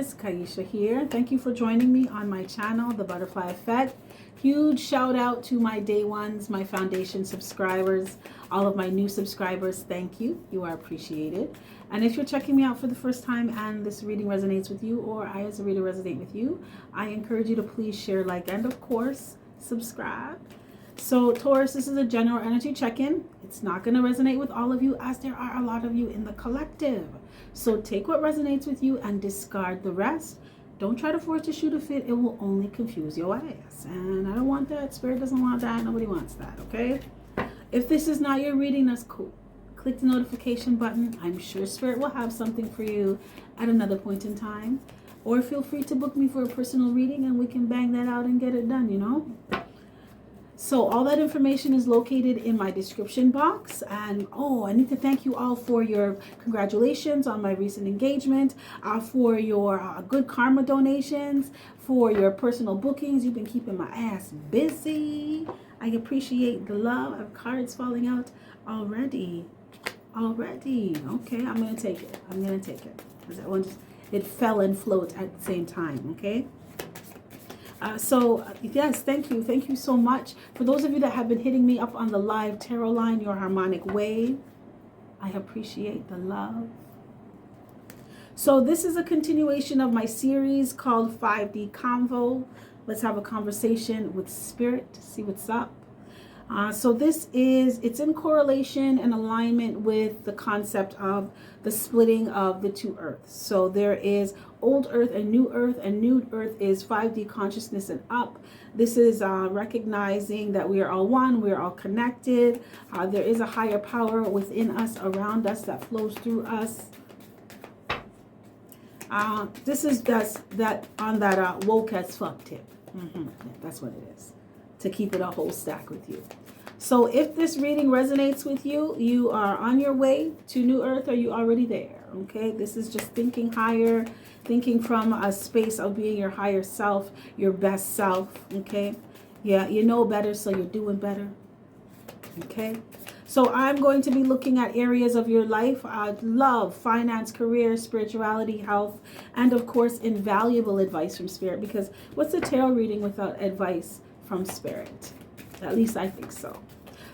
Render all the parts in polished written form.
Taurus, Kaisha here. Thank you for joining me on my channel, The Butterfly Effect. Huge shout out to my day ones, my foundation subscribers, all of my new subscribers. Thank you. You are appreciated. And if you're checking me out for the first time and this reading resonates with you, or I as a reader resonate with you, I encourage you to please share, like, and of course, subscribe. So Taurus, this is a general energy check-in. It's not going to resonate with all of you, as there are a lot of you in the collective. So take what resonates with you and discard the rest. Don't try to force the shoe to fit. It will only confuse your ass. And I don't want that. Spirit doesn't want that. Nobody wants that, okay? If this is not your reading, that's cool. Click the notification button. I'm sure Spirit will have something for you at another point in time. Or feel free to book me for a personal reading and we can bang that out and get it done, you know? So all that information is located in my description box. And I need to thank you all for your congratulations on my recent engagement, for your good karma donations, for your personal bookings. You've been keeping my ass busy. I appreciate the love. I have cards falling out already. Okay, I'm going to take it. Because that one it fell and float at the same time, okay? Yes, thank you so much. For those of you that have been hitting me up on the live tarot line, your harmonic wave, I appreciate the love. So this is a continuation of my series called 5D Convo. Let's have a conversation with Spirit to see what's up. So it's in correlation and alignment with the concept of the splitting of the two earths. So there is old earth and new earth is 5D consciousness and up. This is recognizing that we are all one, we are all connected. There is a higher power within us, around us, that flows through us. This is that on that woke as fuck tip. That's what it is. To keep it a whole stack with you. So if this reading resonates with you, you are on your way to New Earth, or you already there, okay? This is just thinking higher, thinking from a space of being your higher self, your best self, okay? Yeah, you know better, so you're doing better, okay? So I'm going to be looking at areas of your life, love, finance, career, spirituality, health, and of course, invaluable advice from Spirit, because what's a tarot reading without advice from Spirit? At least I think so.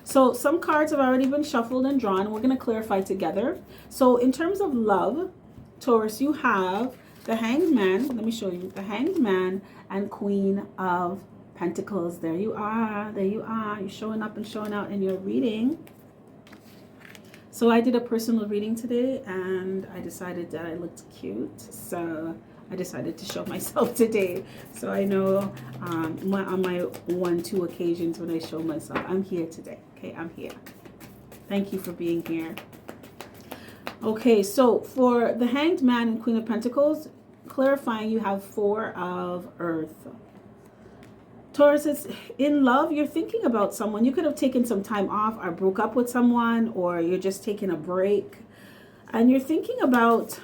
So some cards have already been shuffled and drawn. We're going to clarify together. So in terms of love, Taurus, you have the Hanged Man. Let me show you. The Hanged Man and Queen of Pentacles. There you are. You're showing up and showing out in your reading. So I did a personal reading today and I decided that I looked cute. So I decided to show myself today. So I know on my 1-2 occasions when I show myself, I'm here today. Okay, I'm here. Thank you for being here. Okay, so for the Hanged Man and Queen of Pentacles, clarifying, you have 4 of Earth. Taurus, it's in love. You're thinking about someone. You could have taken some time off or broke up with someone, or you're just taking a break. And you're thinking about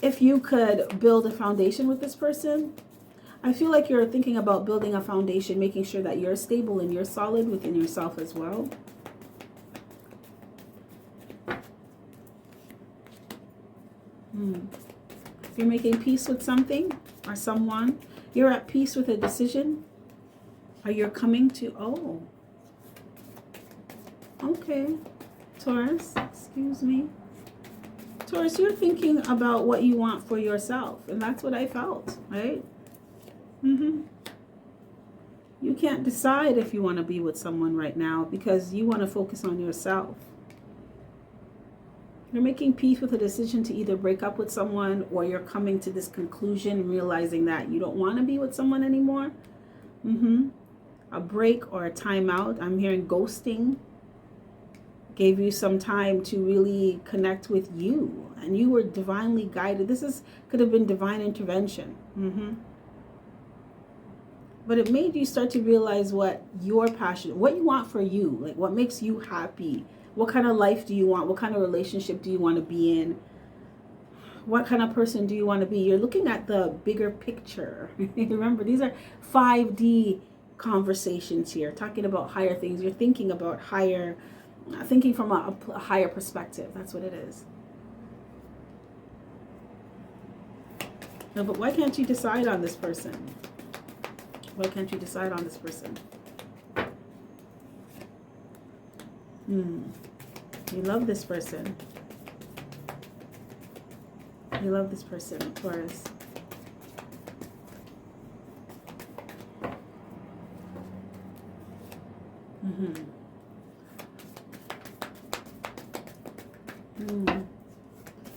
if you could build a foundation with this person. I feel like you're thinking about building a foundation, making sure that you're stable and you're solid within yourself as well. If you're making peace with something or someone, you're at peace with a decision, or you're coming to, okay, Taurus, excuse me. Taurus, you're thinking about what you want for yourself, and that's what I felt, right? You can't decide if you want to be with someone right now because you want to focus on yourself. You're making peace with a decision to either break up with someone, or you're coming to this conclusion, realizing that you don't want to be with someone anymore. A break or a timeout. I'm hearing ghosting. Gave you some time to really connect with you, and you were divinely guided. Could have been divine intervention. But it made you start to realize what your passion, what you want for you, like what makes you happy. What kind of life do you want? What kind of relationship do you want to be in? What kind of person do you want to be? You're looking at the bigger picture. Remember, these are 5D conversations here, talking about higher things. You're thinking about higher, thinking from a higher perspective. That's what it is. No, but why can't you decide on this person? Why can't you decide on this person? You love this person. You love this person, Taurus.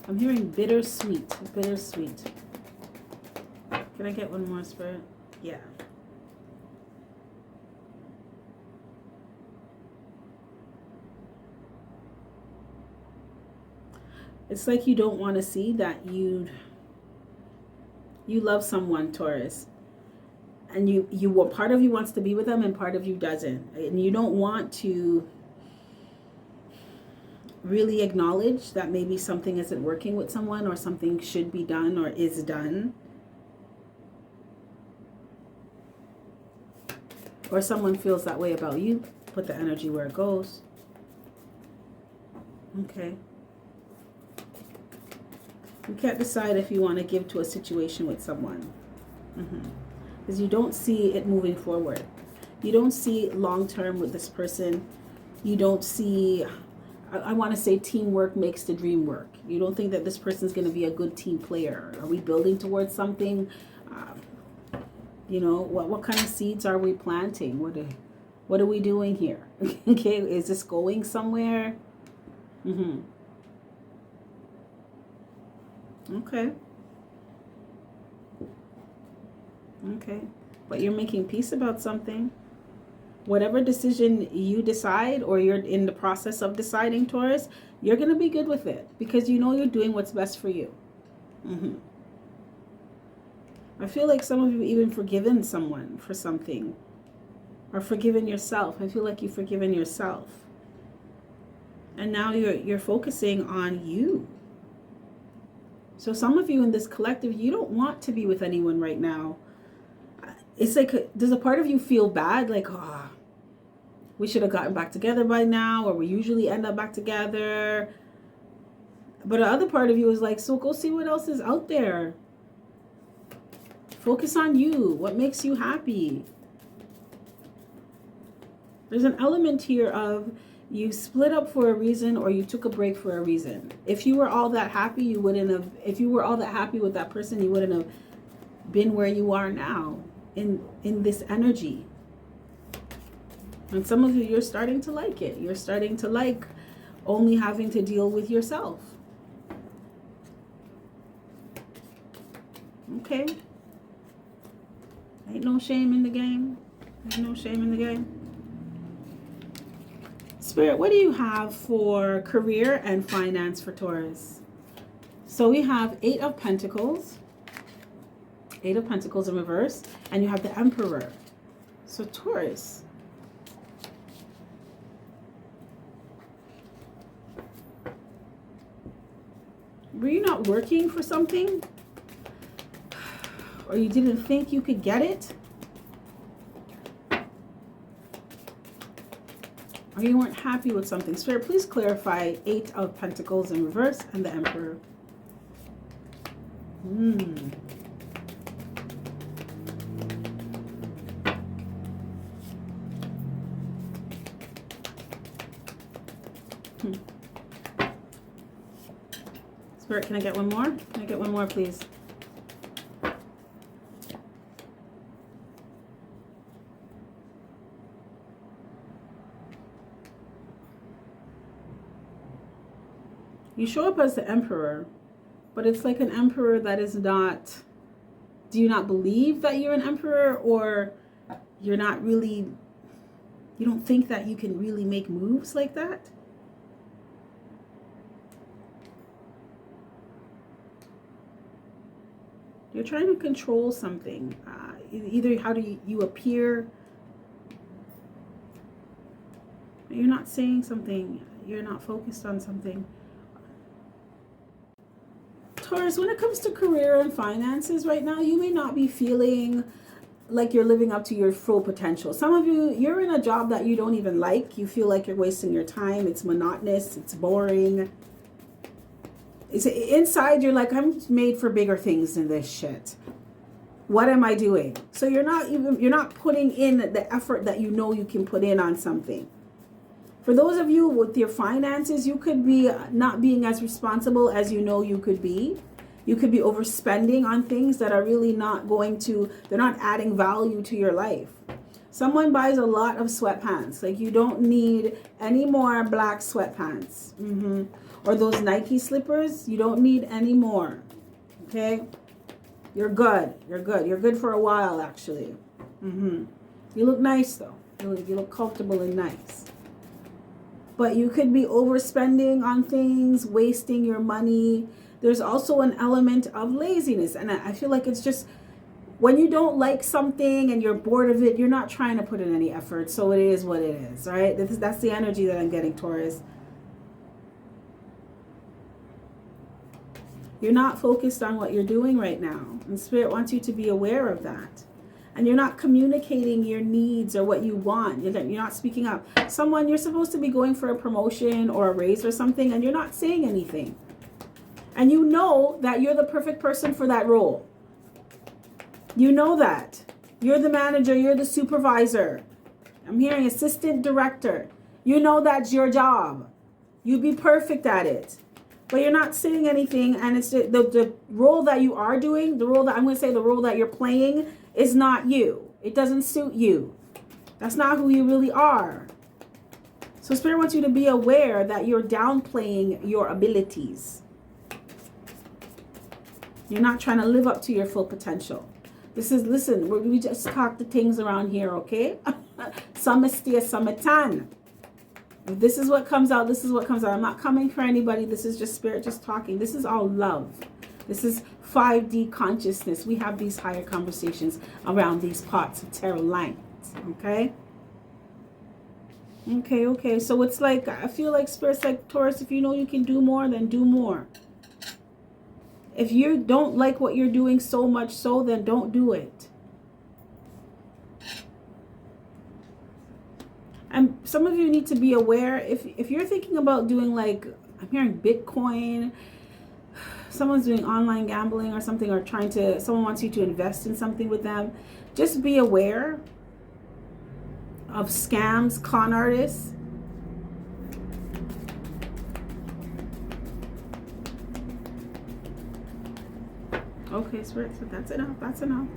I'm hearing bittersweet. Bittersweet. Can I get one more, Spirit? Yeah. It's like you don't want to see that you love someone, Taurus. And you part of you wants to be with them and part of you doesn't. And you don't want to really acknowledge that maybe something isn't working with someone, or something should be done or is done. Or someone feels that way about you. Put the energy where it goes. Okay. You can't decide if you want to give to a situation with someone. Because you don't see it moving forward. You don't see long-term with this person. You don't see, I want to say, teamwork makes the dream work. You don't think that this person's going to be a good team player. Are we building towards something? You know, what kind of seeds are we planting? What are we doing here? Okay, is this going somewhere? Okay. Okay. But you're making peace about something. Whatever decision you decide, or you're in the process of deciding, Taurus, you're going to be good with it because you know you're doing what's best for you. I feel like some of you even forgiven someone for something, or forgiven yourself. I feel like you've forgiven yourself. And now you're focusing on you. So some of you in this collective, you don't want to be with anyone right now. It's like, does a part of you feel bad? Like, we should have gotten back together by now, or we usually end up back together. But the other part of you is like, so go see what else is out there. Focus on you. What makes you happy? There's an element here of you split up for a reason, or you took a break for a reason. If you were all that happy, you wouldn't have, if you were all that happy with that person, you wouldn't have been where you are now in this energy. And some of you, you're starting to like it. You're starting to like only having to deal with yourself. Okay. Ain't no shame in the game. Ain't no shame in the game. Spirit, what do you have for career and finance for Taurus? So we have 8 of Pentacles. 8 of Pentacles in reverse. And you have the Emperor. So Taurus. Were you not working for something? Or you didn't think you could get it? Or you weren't happy with something? Spirit, please clarify 8 of Pentacles in reverse and the Emperor. Spirit, can I get one more? Can I get one more, please? You show up as the Emperor, but it's like an Emperor that is not, do you not believe that you're an Emperor, or you're not really, you don't think that you can really make moves like that? You're trying to control something. Either how do you appear, you're not saying something, you're not focused on something. Taurus, when it comes to career and finances right now, you may not be feeling like you're living up to your full potential. Some of you, you're in a job that you don't even like. You feel like you're wasting your time. It's monotonous. It's boring. inside you're like, I'm made for bigger things than this shit. What am I doing? So you're not putting in the effort that you know you can put in on something. For those of you with your finances, you could be not being as responsible as you know you could be. You could be overspending on things that are really they're not adding value to your life. Someone buys a lot of sweatpants. Like, you don't need any more black sweatpants. Or those Nike slippers, you don't need any more. Okay? You're good. You're good. You're good for a while, actually. You look nice, though. You look comfortable and nice. But you could be overspending on things, wasting your money. There's also an element of laziness. And I feel like it's just, when you don't like something and you're bored of it, you're not trying to put in any effort. So it is what it is, right? That's the energy that I'm getting, Taurus. You're not focused on what you're doing right now. And Spirit wants you to be aware of that. And you're not communicating your needs or what you want. You're not speaking up. You're supposed to be going for a promotion or a raise or something, and you're not saying anything. And you know that you're the perfect person for that role. You know that. You're the manager. You're the supervisor. I'm hearing assistant director. You know that's your job. You'd be perfect at it. But you're not saying anything, and it's the role that you are doing, the role that you're playing is not you. It doesn't suit you. That's not who you really are. So Spirit wants you to be aware that you're downplaying your abilities. You're not trying to live up to your full potential. Listen, we just talk the things around here, okay? Some stay, some tan. If this is what comes out, this is what comes out. I'm not coming for anybody. This is just Spirit just talking. This is all love. This is 5D consciousness. We have these higher conversations around these parts of tarot lines. Okay? Okay. So it's like, I feel like Spirit's like, Taurus, if you know you can do more, then do more. If you don't like what you're doing so much so, then don't do it. And some of you need to be aware, if you're thinking about doing, like, I'm hearing Bitcoin, someone's doing online gambling or something, or someone wants you to invest in something with them, just be aware of scams, con artists. Okay, Spirit, so that's enough.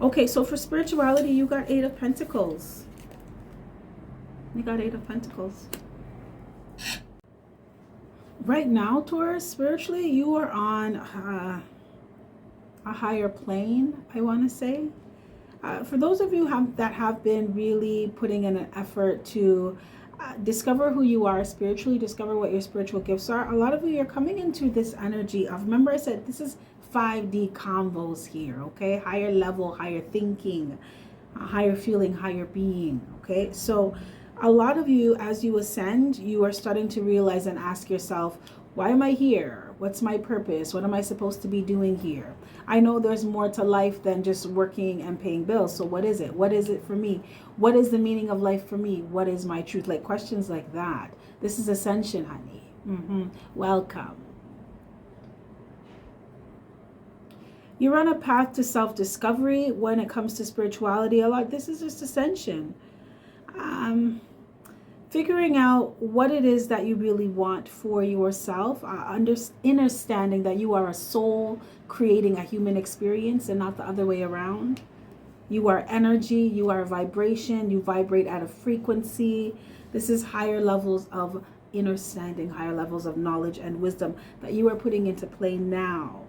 Okay, so for spirituality, you got 8 of Pentacles. You got 8 of Pentacles. Right now, Taurus, spiritually, you are on a higher plane, I want to say. For those of you that have been really putting in an effort to discover who you are spiritually, discover what your spiritual gifts are, a lot of you are coming into this energy of, remember I said, this is 5D convos here, okay? Higher level, higher thinking, higher feeling, higher being, okay? So a lot of you, as you ascend, you are starting to realize and ask yourself, why am I here? What's my purpose? What am I supposed to be doing here? I know there's more to life than just working and paying bills. So what is it? What is it for me? What is the meaning of life for me? What is my truth? Like questions like that. This is ascension, honey. Welcome. You're on a path to self-discovery when it comes to spirituality. This is just ascension. Figuring out what it is that you really want for yourself, understanding that you are a soul creating a human experience and not the other way around. You are energy, you are vibration, you vibrate at a frequency. This is higher levels of understanding, higher levels of knowledge and wisdom that you are putting into play now.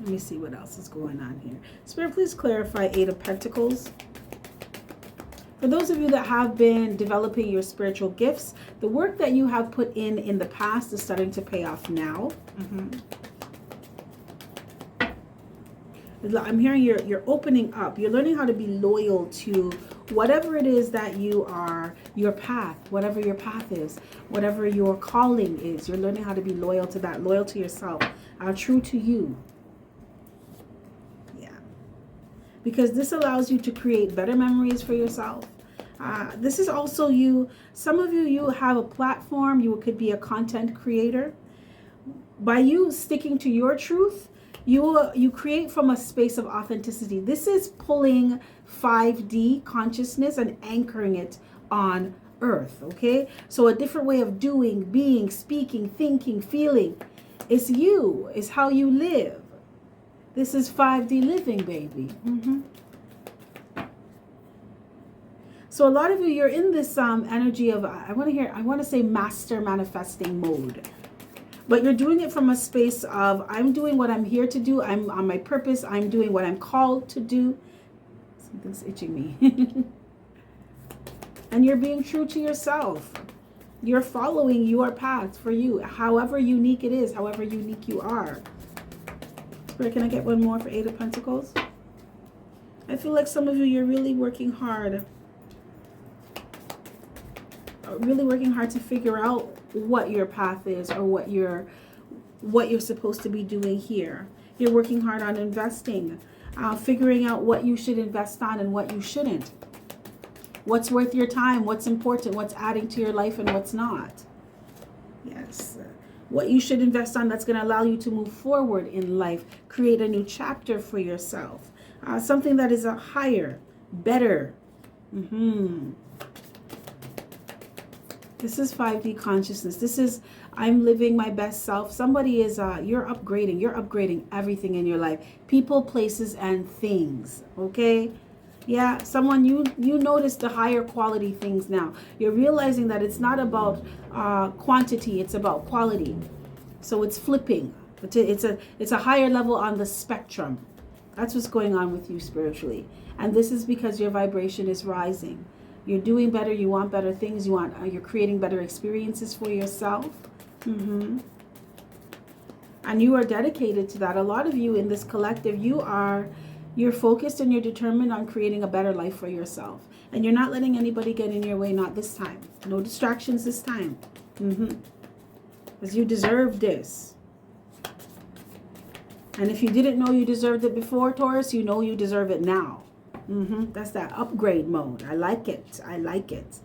Let me see what else is going on here. Spirit, please clarify 8 of Pentacles. For those of you that have been developing your spiritual gifts, the work that you have put in the past is starting to pay off now. I'm hearing you're opening up. You're learning how to be loyal to whatever it is that you are, your path, whatever your path is, whatever your calling is. You're learning how to be loyal to that, loyal to yourself, true to you. Because this allows you to create better memories for yourself. This is also you. Some of you, you have a platform. You could be a content creator. By you sticking to your truth, you create from a space of authenticity. This is pulling 5D consciousness and anchoring it on earth, okay? So a different way of doing, being, speaking, thinking, feeling. It's you. It's how you live. This is 5D living, baby. So a lot of you, you're in this energy of, I want to say master manifesting mode. But you're doing it from a space of, I'm doing what I'm here to do. I'm on my purpose. I'm doing what I'm called to do. Something's itching me. And you're being true to yourself. You're following your path for you, however unique it is, however unique you are. Spirit, can I get one more for 8 of Pentacles? I feel like some of you, you're really working hard. Really working hard to figure out what your path is or what you're supposed to be doing here. You're working hard on investing, figuring out what you should invest on and what you shouldn't. What's worth your time, what's important, what's adding to your life and what's not. Yes. What you should invest on that's going to allow you to move forward in life, create a new chapter for yourself. Something that is a higher, better. This is 5D consciousness. This is, I'm living my best self. Somebody is, you're upgrading everything in your life. People, places, and things, okay? Yeah, someone, you notice the higher quality things now. You're realizing that it's not about quantity, it's about quality. So it's flipping. It's a higher level on the spectrum. That's what's going on with you spiritually. And this is because your vibration is rising. You're doing better. You want better things. You're creating better experiences for yourself. And you are dedicated to that. A lot of you in this collective, you're focused and you're determined on creating a better life for yourself. And you're not letting anybody get in your way. Not this time. No distractions this time. Because you deserve this. And if you didn't know you deserved it before, Taurus, you know you deserve it now. That's that upgrade mode. I like it. I like it.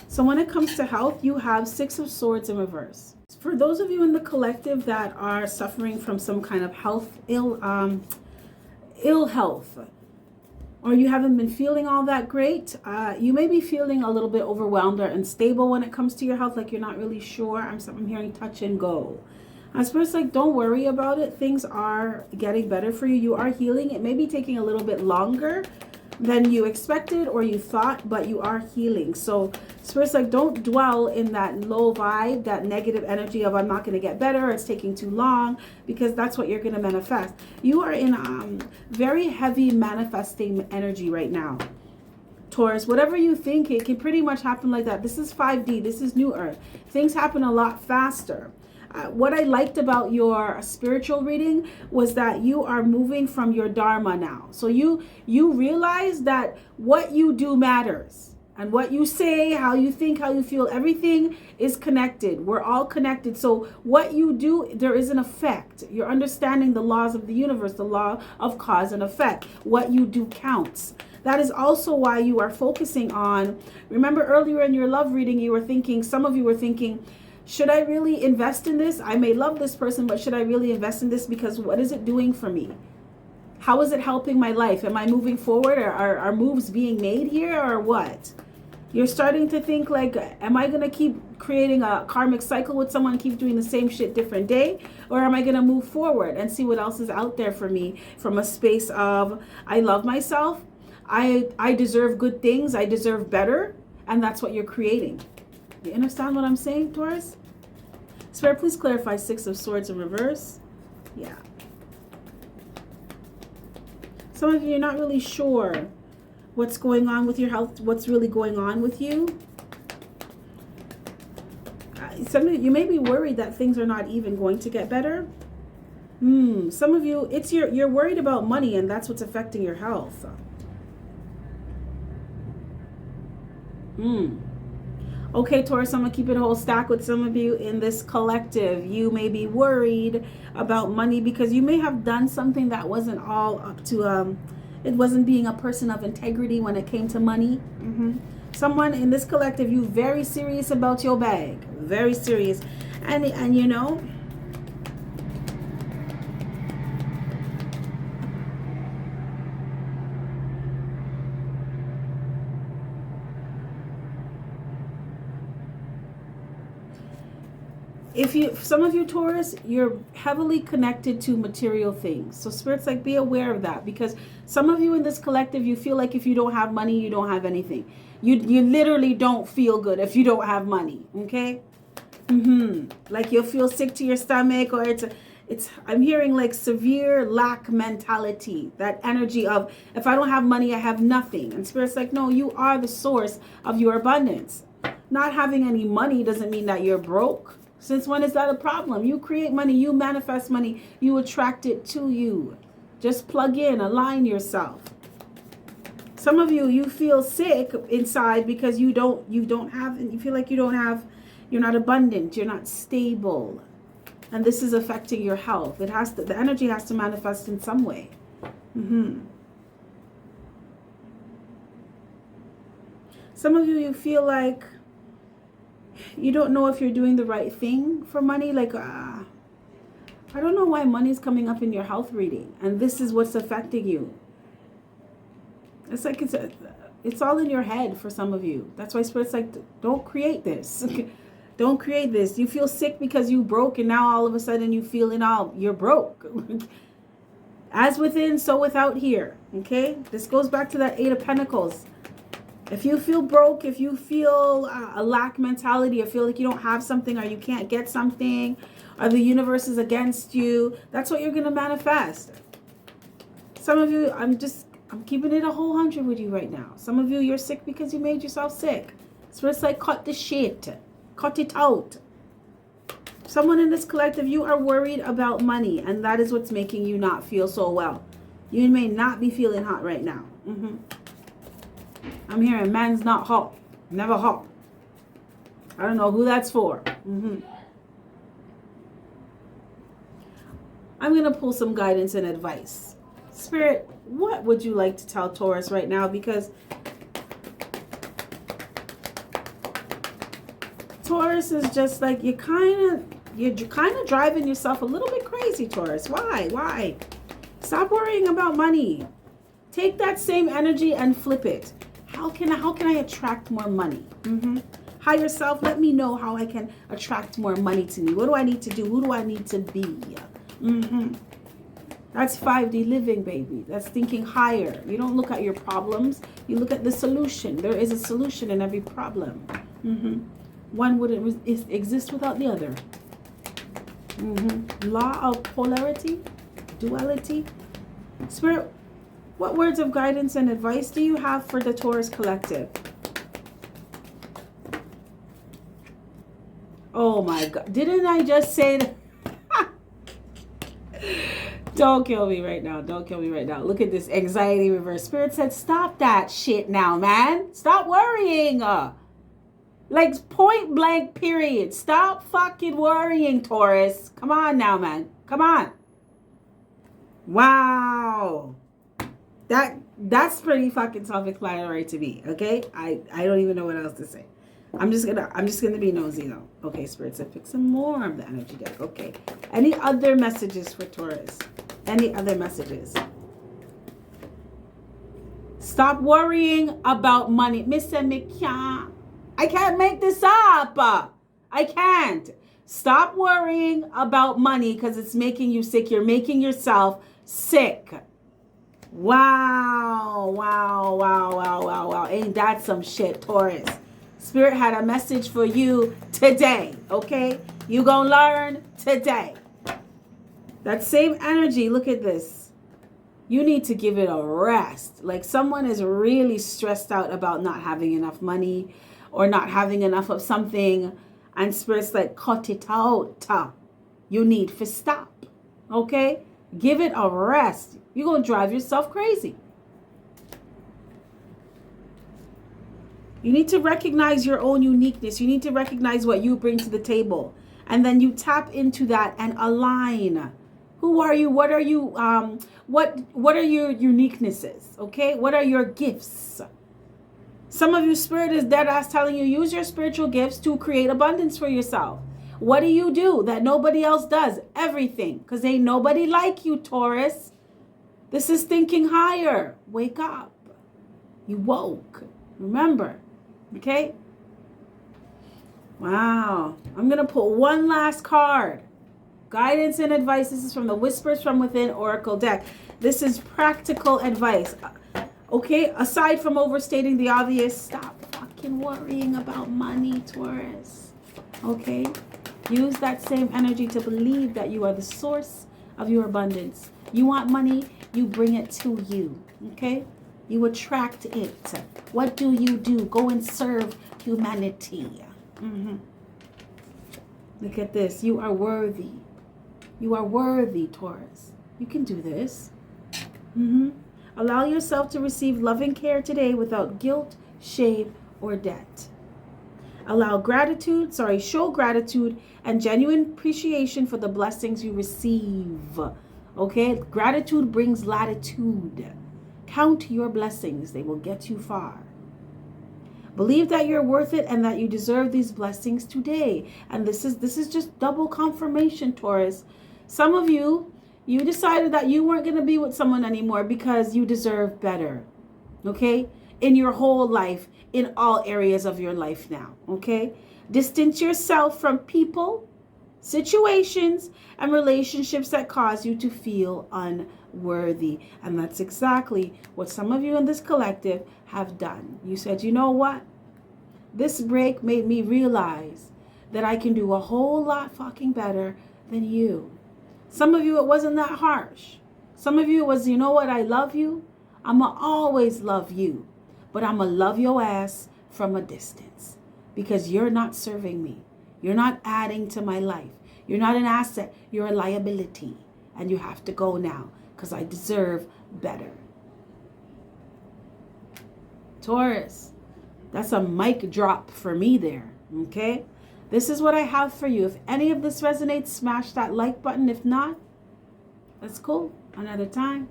So when it comes to health, you have 6 of Swords in reverse. For those of you in the collective that are suffering from some kind of ill health, or you haven't been feeling all that great, you may be feeling a little bit overwhelmed or unstable when it comes to your health, like you're not really sure. I'm hearing touch and go. Spirits like, don't worry about it. Things are getting better for you. You are healing. It may be taking a little bit longer than you expected or you thought, but you are healing. So spirits like, don't dwell in that low vibe, that negative energy of I'm not going to get better, or it's taking too long, because that's what you're going to manifest. You are in very heavy manifesting energy right now. Taurus, whatever you think, it can pretty much happen like that. This is 5D. This is New Earth. Things happen a lot faster. What I liked about your spiritual reading was that you are moving from your dharma now. So you realize that what you do matters. And what you say, how you think, how you feel, everything is connected. We're all connected. So what you do, there is an effect. You're understanding the laws of the universe, the law of cause and effect. What you do counts. That is also why you are focusing on, remember earlier in your love reading, you were thinking, some of you were thinking, should I really invest in this? I may love this person, but should I really invest in this? Because what is it doing for me? How is it helping my life? Am I moving forward? Or are moves being made here or what? You're starting to think like, am I going to keep creating a karmic cycle with someone, keep doing the same shit different day? Or am I going to move forward and see what else is out there for me from a space of, I love myself. I deserve good things. I deserve better. And that's what you're creating. You understand what I'm saying, Taurus? Spirit, please clarify 6 of Swords in reverse. Yeah. Some of you are not really sure what's going on with your health, what's really going on with you. Some of you may be worried that things are not even going to get better. Some of you, you're worried about money, and that's what's affecting your health. Okay, Taurus, I'm going to keep it a whole stack with some of you in this collective. You may be worried about money because you may have done something that wasn't all up to It wasn't being a person of integrity when it came to money. Someone in this collective, you very serious about your bag. Very serious. And you know, some of you Taurus, you're heavily connected to material things. So Spirit's like, be aware of that, because some of you in this collective, you feel like if you don't have money, you don't have anything. You literally don't feel good if you don't have money. Okay. Like you'll feel sick to your stomach, or it's I'm hearing like severe lack mentality, that energy of, if I don't have money, I have nothing. And Spirit's like, no, you are the source of your abundance. Not having any money doesn't mean that you're broke. Since when is that a problem? You create money, you manifest money, you attract it to you. Just plug in, align yourself. Some of you, you feel sick inside because you feel like you're not abundant, you're not stable. And this is affecting your health. The energy has to manifest in some way. Some of you feel like you don't know if you're doing the right thing for money. Like, I don't know why money's coming up in your health reading. And this is what's affecting you. It's like it's all in your head for some of you. That's why Spirit's like, don't create this. Don't create this. You feel sick because you broke, and now all of a sudden you feel you're broke. As within, so without here. Okay? This goes back to that 8 of Pentacles. If you feel broke, if you feel a lack mentality, or feel like you don't have something, or you can't get something, or the universe is against you, that's what you're going to manifest. Some of you, I'm keeping it a whole 100 with you right now. Some of you, you're sick because you made yourself sick. So it's like, cut the shit. Cut it out. Someone in this collective, you are worried about money, and that is what's making you not feel so well. You may not be feeling hot right now. I'm hearing man's not hot. Never hot. I don't know who that's for. I'm going to pull some guidance and advice. Spirit, what would you like to tell Taurus right now? Because Taurus is just like, you're kind of driving yourself a little bit crazy, Taurus. Why? Stop worrying about money. Take that same energy and flip it. How can I attract more money? Higher self, let me know how I can attract more money to me. What do I need to do? Who do I need to be? That's 5D living, baby. That's thinking higher. You don't look at your problems. You look at the solution. There is a solution in every problem. One wouldn't exist without the other. Law of polarity, duality. Spirit, what words of guidance and advice do you have for the Taurus collective? Oh my God. Didn't I just say that? Don't kill me right now. Don't kill me right now. Look at this anxiety reverse. Spirit said, stop that shit now, man. Stop worrying. Like, point blank, period. Stop fucking worrying, Taurus. Come on now, man. Come on. Wow. That's pretty fucking self-explanatory to me, okay? I don't even know what else to say. I'm just gonna be nosy though. Okay, Spirit said, pick some more of the energy deck. Okay. Any other messages for Taurus? Any other messages? Stop worrying about money. Mr. McCann. I can't make this up. I can't. Stop worrying about money because it's making you sick. You're making yourself sick. Wow. Ain't that some shit, Taurus? Spirit had a message for you today, okay? You gonna learn today. That same energy, look at this. You need to give it a rest. Like someone is really stressed out about not having enough money or not having enough of something. And Spirit's like, cut it out. You need to stop, okay? Give it a rest. You're gonna drive yourself crazy. You need to recognize your own uniqueness. You need to recognize what you bring to the table. And then you tap into that and align. Who are you? What are you? What are your uniquenesses? Okay, what are your gifts? Some of you, Spirit is dead ass telling you, use your spiritual gifts to create abundance for yourself. What do you do that nobody else does? Everything. Because ain't nobody like you, Taurus. This is thinking higher. Wake up. You woke. Remember. Okay? Wow. I'm going to put one last card. Guidance and advice. This is from the Whispers from Within Oracle deck. This is practical advice. Okay? Aside from overstating the obvious, stop fucking worrying about money, Taurus. Okay? Use that same energy to believe that you are the source of your abundance. You want money, you bring it to you. Okay? You attract it. What do? Go and serve humanity. Look at this. You are worthy. You are worthy, Taurus. You can do this. Allow yourself to receive loving care today without guilt, shame, or debt. Show gratitude and genuine appreciation for the blessings you receive. Okay? Gratitude brings latitude. Count your blessings. They will get you far. Believe that you're worth it and that you deserve these blessings today. And this is just double confirmation, Taurus. Some of you decided that you weren't going to be with someone anymore because you deserve better. Okay? In your whole life, in all areas of your life now. Okay? Distance yourself from people, situations, and relationships that cause you to feel unworthy. And that's exactly what some of you in this collective have done. You said, you know what? This break made me realize that I can do a whole lot fucking better than you. Some of you, it wasn't that harsh. Some of you, it was, you know what? I love you. I'ma always love you. But I'ma love your ass from a distance. Because you're not serving me. You're not adding to my life. You're not an asset. You're a liability. And you have to go now. Because I deserve better. Taurus, that's a mic drop for me there. Okay? This is what I have for you. If any of this resonates, smash that like button. If not, that's cool. Another time.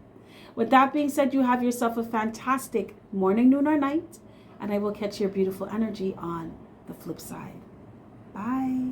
With that being said, you have yourself a fantastic morning, noon, or night. And I will catch your beautiful energy on the flip side. Bye.